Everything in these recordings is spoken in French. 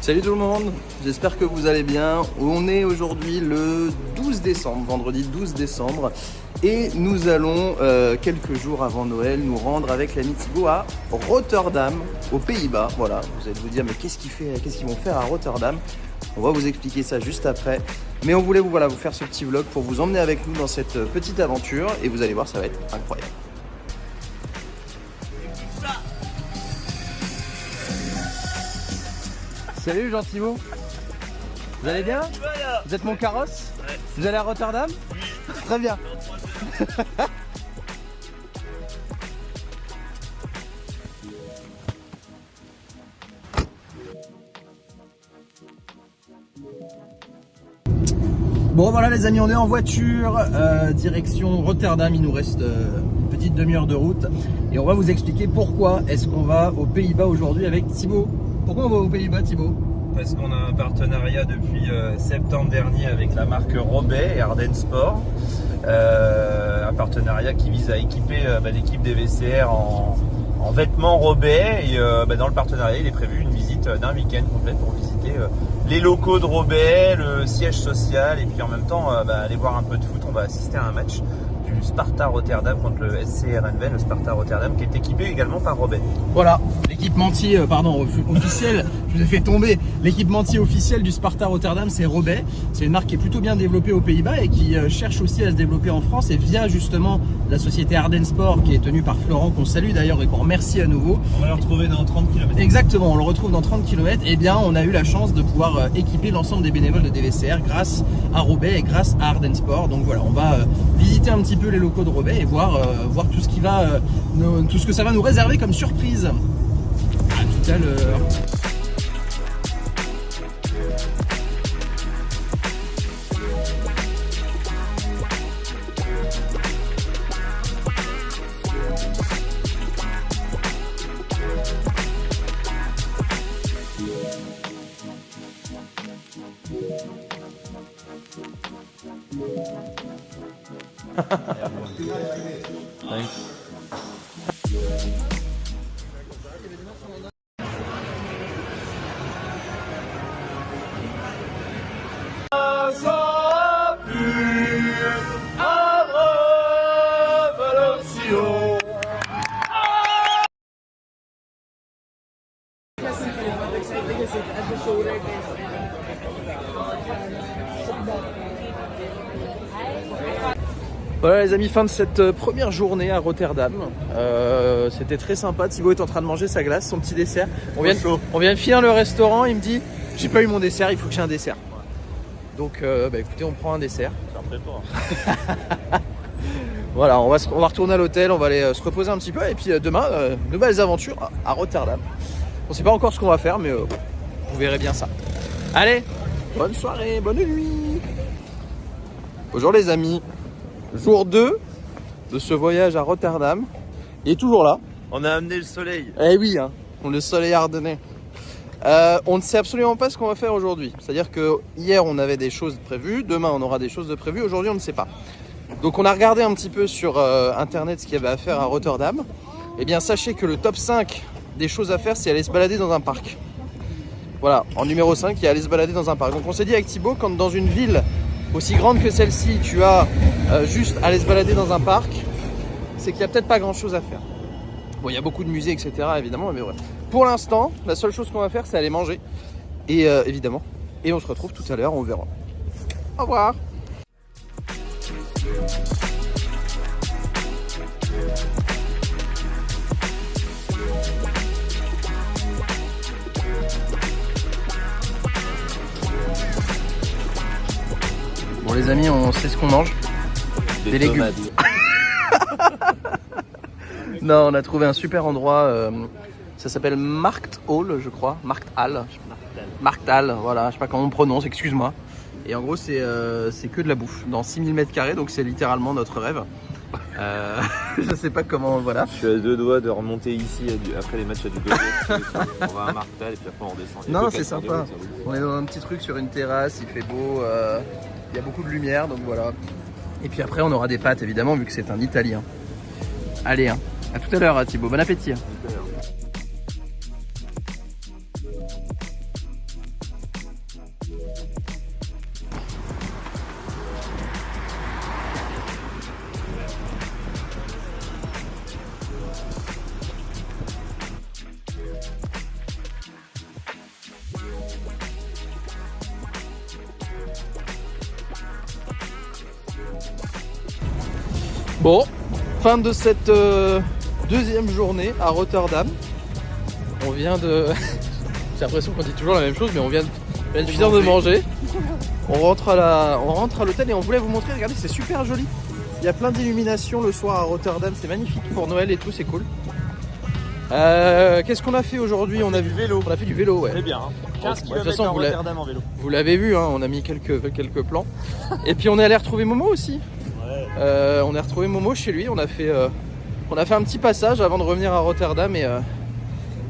Salut tout le monde, j'espère que vous allez bien. On est aujourd'hui le 12 décembre, vendredi 12 décembre. Et nous allons, quelques jours avant Noël, nous rendre avec l'ami Thibaut à Rotterdam, aux Pays-Bas. Voilà, vous allez vous dire, mais qu'est-ce qu'ils vont faire à Rotterdam? On va vous expliquer ça juste après. Mais on voulait vous faire ce petit vlog pour vous emmener avec nous dans cette petite aventure. Et vous allez voir, ça va être incroyable. Salut Jean Thibaut. Vous allez bien? Vous êtes mon carrosse? Ouais. Vous allez à Rotterdam? Oui. Très bien. Bon voilà les amis, on est en voiture, direction Rotterdam. Il nous reste une petite demi-heure de route. Et on va vous expliquer pourquoi est-ce qu'on va aux Pays-Bas aujourd'hui avec Thibaut. Pourquoi on va aux Pays-Bas, Thibaut? Parce qu'on a un partenariat depuis septembre dernier avec la marque Robey et Arden Sport. Un partenariat qui vise à équiper l'équipe des VCR en vêtements Robey. Et dans le partenariat, il est prévu une visite d'un week-end complète pour visiter les locaux de Robey, le siège social. Et puis en même temps, aller voir un peu de foot. On va assister à un match du Sparta Rotterdam contre le SC Heerenveen, le Sparta Rotterdam qui est équipé également par Robey. Voilà, l'équipementier, officiel, je vous ai fait tomber. L'équipementier officiel du Sparta Rotterdam, c'est Robey. C'est une marque qui est plutôt bien développée aux Pays-Bas et qui cherche aussi à se développer en France. Et via justement la société Arden Sport qui est tenue par Florent, qu'on salue d'ailleurs et qu'on remercie à nouveau. On va le retrouver dans 30 km. Exactement, on le retrouve dans 30 km. Et bien, on a eu la chance de pouvoir équiper l'ensemble des bénévoles de DVCR grâce à Robey et grâce à Arden Sport. Donc voilà, on va visiter un petit peu les locaux de Robey et voir tout ce qui va, tout ce que ça va nous réserver comme surprise. À tout à l'heure. Voilà les amis, fin de cette première journée à Rotterdam. C'était très sympa. Thibaut est en train de manger sa glace, son petit dessert. On vient de finir le restaurant, il me dit j'ai pas eu mon dessert, il faut que j'ai un dessert. Donc écoutez, on prend un dessert. Voilà, on va retourner à l'hôtel, on va aller se reposer un petit peu. Et puis demain, nouvelles aventures à Rotterdam. On sait pas encore ce qu'on va faire, mais vous verrez bien ça. Allez, bonne soirée, bonne nuit. Bonjour les amis. Jour 2 de ce voyage à Rotterdam. Il est toujours là. On a amené le soleil. Eh oui, hein, le soleil ardennais. On ne sait absolument pas ce qu'on va faire aujourd'hui. C'est-à-dire que hier on avait des choses prévues, demain on aura des choses de prévues, aujourd'hui on ne sait pas. Donc on a regardé un petit peu sur internet ce qu'il y avait à faire à Rotterdam. Eh bien sachez que le top 5 des choses à faire, c'est aller se balader dans un parc. Voilà, en numéro 5, il y a aller se balader dans un parc. Donc on s'est dit avec Thibaut, quand dans une ville aussi grande que celle-ci, tu as juste aller se balader dans un parc, c'est qu'il n'y a peut-être pas grand-chose à faire. Bon, il y a beaucoup de musées, etc. évidemment, mais bref. Pour l'instant, la seule chose qu'on va faire, c'est aller manger. Et évidemment. Et on se retrouve tout à l'heure, on verra. Au revoir. Bon les amis, on sait ce qu'on mange. Des légumes. Non, on a trouvé un super endroit. Ça s'appelle Markthal, je crois. Markthal, voilà, je sais pas comment on prononce, excuse-moi. Et en gros, c'est que de la bouffe dans 6000 m², donc c'est littéralement notre rêve. Je sais pas comment, voilà. Je suis à 2 doigts de remonter ici après les matchs à du Dugogo. On va à Markthal et puis après on redescend. Non, c'est sympa. On est dans un petit truc sur une terrasse, il fait beau, il y a beaucoup de lumière, donc voilà. Et puis après, on aura des pâtes évidemment, vu que c'est un Italien. Allez, hein. À tout à l'heure, Thibaut. Bon appétit. Bon, fin de cette deuxième journée à Rotterdam. On vient de... J'ai l'impression qu'on dit toujours la même chose, mais on vient de finir de manger. On rentre à l'hôtel et on voulait vous montrer, regardez, c'est super joli. Il y a plein d'illuminations le soir à Rotterdam, c'est magnifique pour Noël et tout, c'est cool. Qu'est-ce qu'on a fait aujourd'hui? On a vu vélo. On a fait du vélo, ouais. C'est bien. 15 de toute façon, km à Rotterdam en vélo. Vous l'avez vu, hein, on a mis quelques plans. Et puis on est allé retrouver Momo aussi. Ouais. On a retrouvé Momo chez lui. On a fait un petit passage avant de revenir à Rotterdam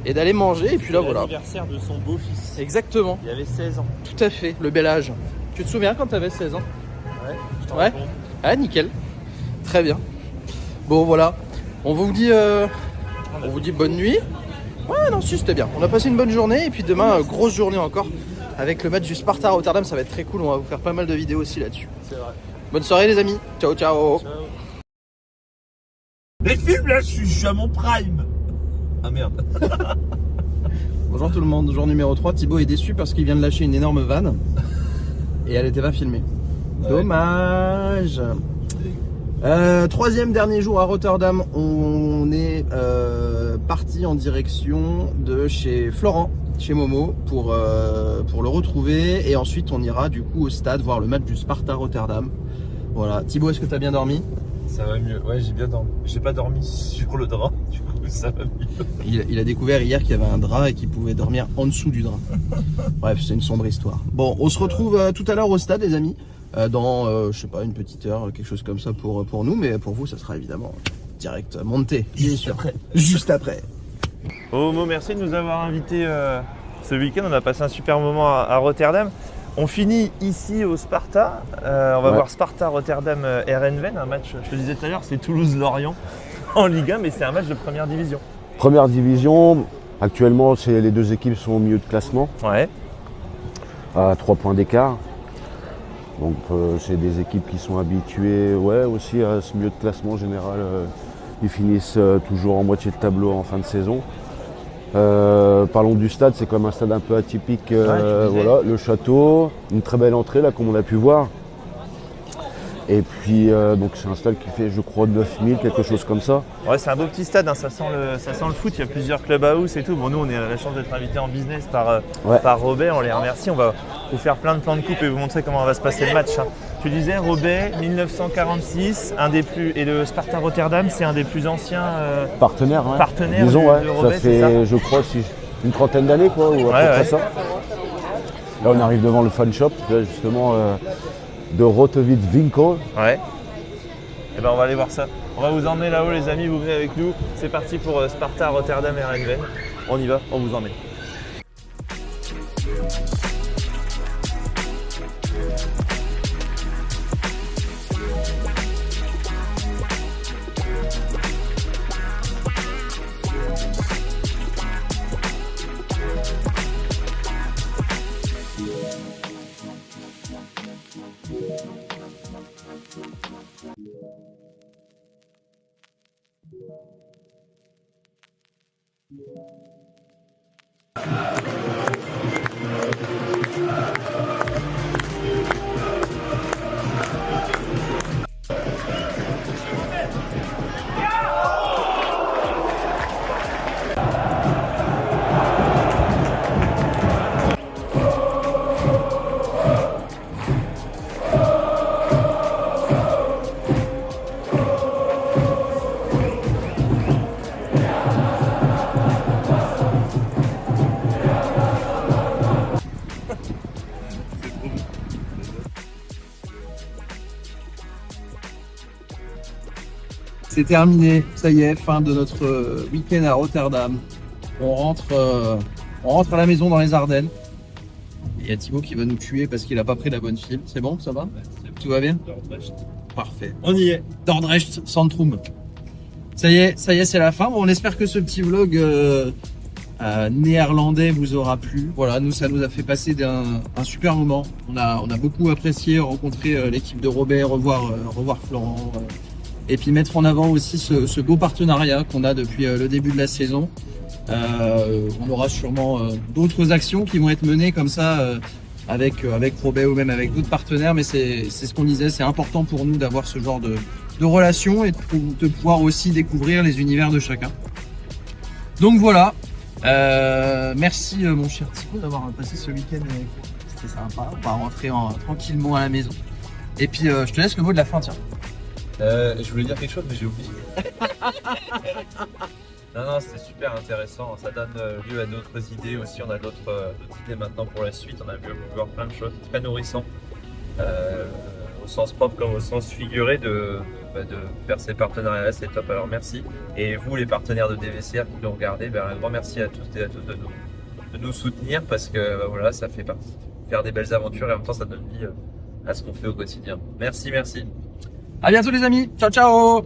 et d'aller manger. Et puis là, voilà. L'anniversaire de son beau-fils. Exactement. Il avait 16 ans. Tout à fait, le bel âge. Tu te souviens quand tu avais 16 ans? Ouais, je t'en ouais. raconte. Ah, nickel. Très bien. Bon, voilà. On vous dit bonne nuit. Ouais, non, si, c'était bien. On a passé une bonne journée. Et puis demain, grosse journée encore. Avec le match du Sparta à Rotterdam, ça va être très cool. On va vous faire pas mal de vidéos aussi là-dessus. C'est vrai. Bonne soirée, les amis. Ciao, ciao. Ciao. Les films, là, je suis à mon prime. Ah merde. Bonjour tout le monde, jour numéro 3. Thibaut est déçu parce qu'il vient de lâcher une énorme vanne. Et elle n'était pas filmée. Ouais. Dommage. Troisième dernier jour à Rotterdam, on est parti en direction de chez Florent, chez Momo, pour le retrouver. Et ensuite on ira du coup au stade voir le match du Sparta Rotterdam. Voilà. Thibaut, est-ce que tu as bien dormi? Ça va mieux, ouais, j'ai bien dormi. J'ai pas dormi sur le drap, du coup ça va mieux. Il a découvert hier qu'il y avait un drap et qu'il pouvait dormir en dessous du drap. Bref, c'est une sombre histoire. Bon, on se retrouve tout à l'heure au stade, les amis. Dans, je sais pas, une petite heure, quelque chose comme ça pour nous, mais pour vous, ça sera évidemment direct monté, bien sûr. Après. Juste après. Momo, merci de nous avoir invités ce week-end. On a passé un super moment à Rotterdam. On finit ici au Sparta. On va voir Sparta Rotterdam Heerenveen, un match, je te disais tout à l'heure, c'est Toulouse-Lorient en Ligue 1, mais c'est un match de première division. Première division, actuellement les deux équipes sont au milieu de classement, ouais. À 3 points d'écart. Donc c'est des équipes qui sont habituées aussi à ce milieu de classement en général. Ils finissent toujours en moitié de tableau en fin de saison. Parlons du stade, c'est comme un stade un peu atypique. Voilà, le château, une très belle entrée là comme on a pu voir. Et puis donc c'est un stade qui fait je crois 9000, quelque chose comme ça. Ouais, c'est un beau petit stade, hein, ça sent le foot, il y a plusieurs clubhouse et tout. Bon, nous on a la chance d'être invités en business par Robert, on les remercie. On va vous faire plein de plans de coupe et vous montrer comment va se passer le match. Hein. Tu disais Robert, 1946, et le Sparta Rotterdam, c'est un des plus anciens partenaires disons, de Robert, ça fait je crois une trentaine d'années quoi, ou à peu près ça. Là on arrive devant le fan shop, là, justement de Rotterdam Winkel. Ouais. Et ben on va aller voir ça. On va vous emmener là-haut les amis, vous venez avec nous. C'est parti pour Sparta Rotterdam Heerenveen. On y va, on vous emmène. C'est terminé, ça y est, fin de notre week-end à Rotterdam. On rentre à la maison dans les Ardennes. Il y a Thibaut qui va nous tuer parce qu'il n'a pas pris la bonne film. C'est bon, ça va? Tout va bien? Parfait. On y est. Dordrecht Centrum. Ça y est, c'est la fin. Bon, on espère que ce petit vlog néerlandais vous aura plu. Voilà, nous, ça nous a fait passer un super moment. On a beaucoup apprécié rencontrer l'équipe de Robert, revoir Florent, et puis mettre en avant aussi ce beau partenariat qu'on a depuis le début de la saison. On aura sûrement d'autres actions qui vont être menées comme ça avec Robert ou même avec d'autres partenaires, mais c'est ce qu'on disait, c'est important pour nous d'avoir ce genre de relations et de pouvoir aussi découvrir les univers de chacun. Donc voilà, merci mon cher Thibaut d'avoir passé ce week-end avec nous. C'était sympa, on va rentrer tranquillement à la maison. Et puis je te laisse le mot de la fin, tiens. Je voulais dire quelque chose, mais j'ai oublié. Non, c'était super intéressant. Ça donne lieu à d'autres idées aussi. On a d'autres idées maintenant pour la suite. On a vu voir plein de choses. Très nourrissant, au sens propre comme au sens figuré, de faire ces partenariats. C'est top. Alors merci. Et vous, les partenaires de DVCR qui nous regardez, un grand merci à tous et à toutes de nous soutenir, parce que voilà, ça fait partie de faire des belles aventures et en même temps ça donne vie à ce qu'on fait au quotidien. Merci. À bientôt les amis. Ciao ciao.